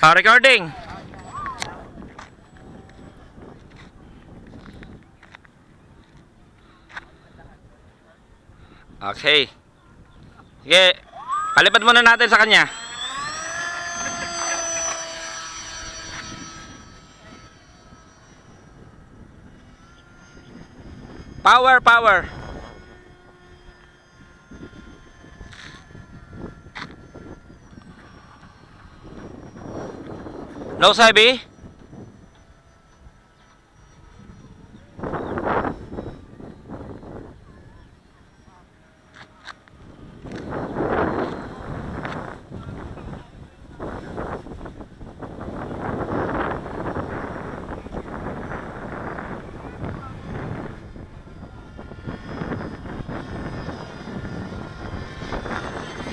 Recording. Okay. Sige, palipad muna natin sa kanya. Power, power. No sabi?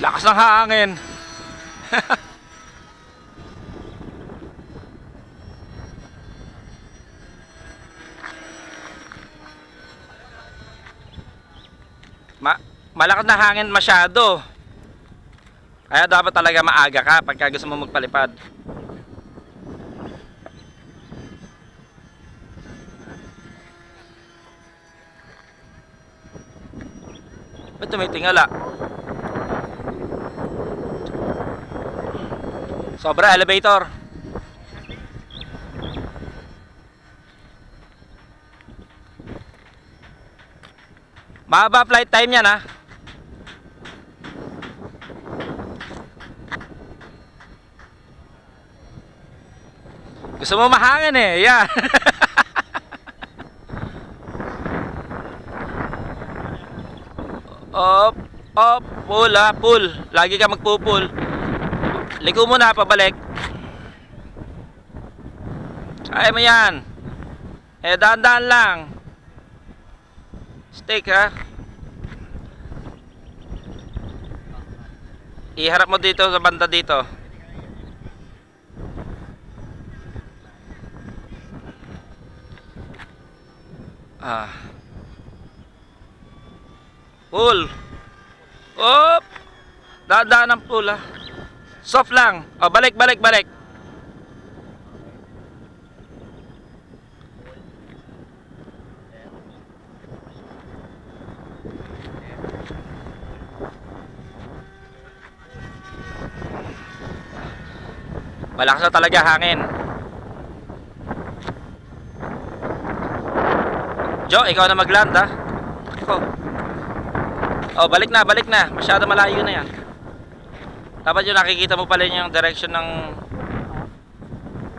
Lakas ng hangin. Malakas na hangin masyado. Kaya dapat talaga maaga ka pagka gusto mo magpalipad. Ba't tumitingala? Sobra elevator. Mahaba flight time yan ha. Gusto mo mahangin eh. Yan. Up, up, pull ha, pull. Lagi ka magpupull. Liko muna, pabalik. Kaya mo yan. Eh, dahan-dahan lang. Stick ha. Iharap mo dito sa banda dito. Pull. Up. Dahan-dahan ang pull ha. Soft lang. O, balik, balik, balik. Malakas na talaga hangin. Jo, ikaw na mag-land ha. Oh, balik na, balik na. Masyado malayo na yan. Dapat yung nakikita mo pala yung direction ng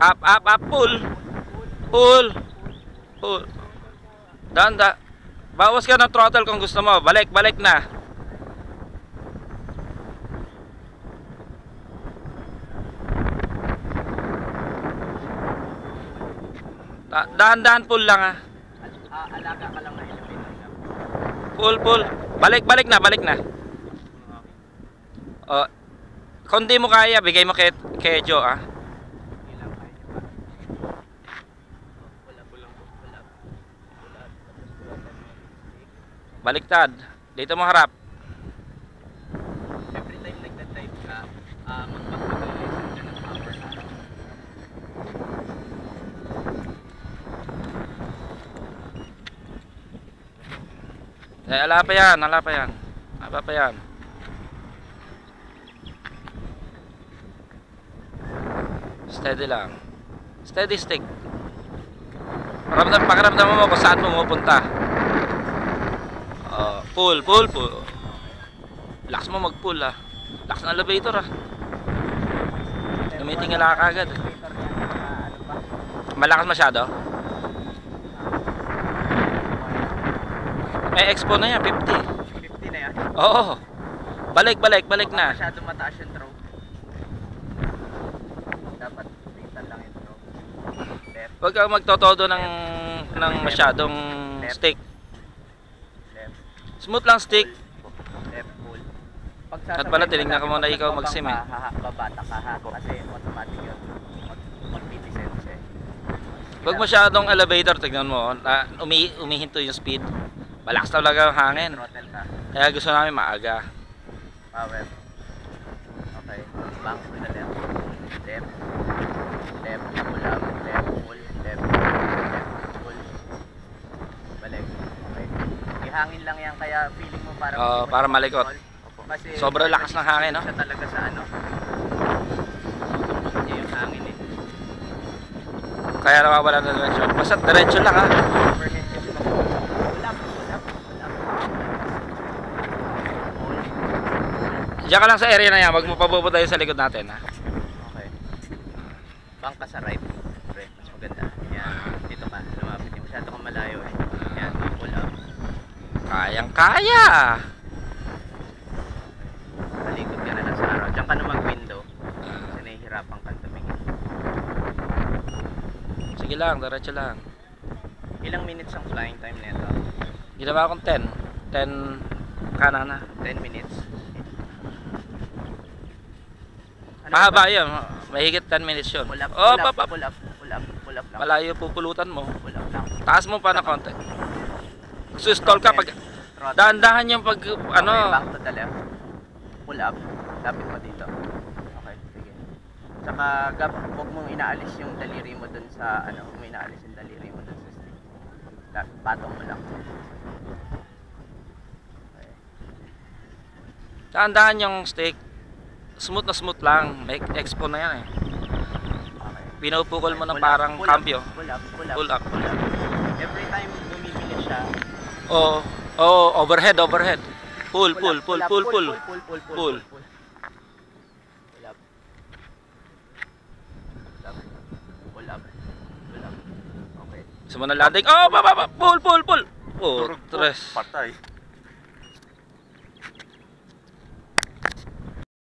up, up, up, pull. Pull. Pull. Danda. Bawas ka ng throttle kung gusto mo. Balik, balik na. Dahan-dahan pull lang ha. Alaga ka lang na elevator. Pull, pull. Balik, balik na, balik na. Oh, kung di mo kaya, bigay mo kay Jo ah. Baliktad. Dito mo harap. Every time nagda-type ka, magpapag-listen ka ng power. Eh, ala pa yan, ala pa yan. Ala pa yan. Steady lang. Steady stick. Pakiramdam mo kung saan pumupunta. Pull, pull, pull. Lakas mo mag-pull ah. Lakas ng elevator ah. Tumitingala ka agad. Malakas masyado. May expo na yan, 50. 50 na yan? Oo. Balik, balik, balik na. Masyado mataas yung throw. Dapat tingnan lang yung throw. Left. Huwag kang magtotodo ng masyadong Left. stick. Left. Smooth lang stick. Left, pull. At pala, tinignan ka muna ikaw mag-sim eh. Babata ka ha. Kasi automatic yun. Mag-50 eh. Huwag masyadong elevator, tignan mo. Umihinto yung speed. Malakas talaga ang hangin. Throttle ka. Kaya gusto namin maaga. Power. Okay. Back to the left. Left. hangin lang yan, kaya feeling mo parang Oo, hindi mo para siya malikot. control. Kasi Sobrang lakas ng hangin, no? siya talaga sa ano. Niya yung hangin eh. Kaya nawawala na direksyon. Basta diretso lang ha. Overhead kasi wala. Diyan ka lang sa area na yan. Wag mo pabubudayin sa likod natin ha. Okay. Bangka sa right. Pre, mas maganda. Yan. Dito ka. Lumapit. Masyado kang malayo eh. Yan. Pull up. Kayang kaya. Talikod ka na lang sa araw. Diyan ka na mag-window. Kasi nahihirapan kang tumingin. Sige lang, diretso lang. Ilang minutes ang flying time nito? Ginawa akong 10. 10 kanan na. 10 minutes. Mahaba yun. Mahigit 10 minutes yun. Pull up, Oh, pull up, papa. pull up, pull up, pull up lang. Malayo pupulutan mo. Pull up lang. Taas mo pa na konti. Sustol ka pag Throttle. dahan-dahan yung pag Okay, ano. back to the left. Pull up. Lapit mo dito. Okay, sige. Tsaka huwag mong inaalis yung daliri mo dun sa ano, huwag mo inaalis yung daliri mo dun sa stick. Patong mo lang. Okay. Dahan-dahan yung stick. Smooth na smooth lang. Make expo na yan eh. Okay. Pinupukol mo na Pull up, parang pull up, cambio. Pull up, pull up, Pull up. pull up. Every time bumibilis siya, Oo. Oh, overhead, overhead. Pull, pull, pull, up, pull, pull. pull. Pull. Pull up. Pull up. Pull up. Okay. Gusto mo na landing? Oh, baba, pull, pull, pull. Oh, tres. Patay.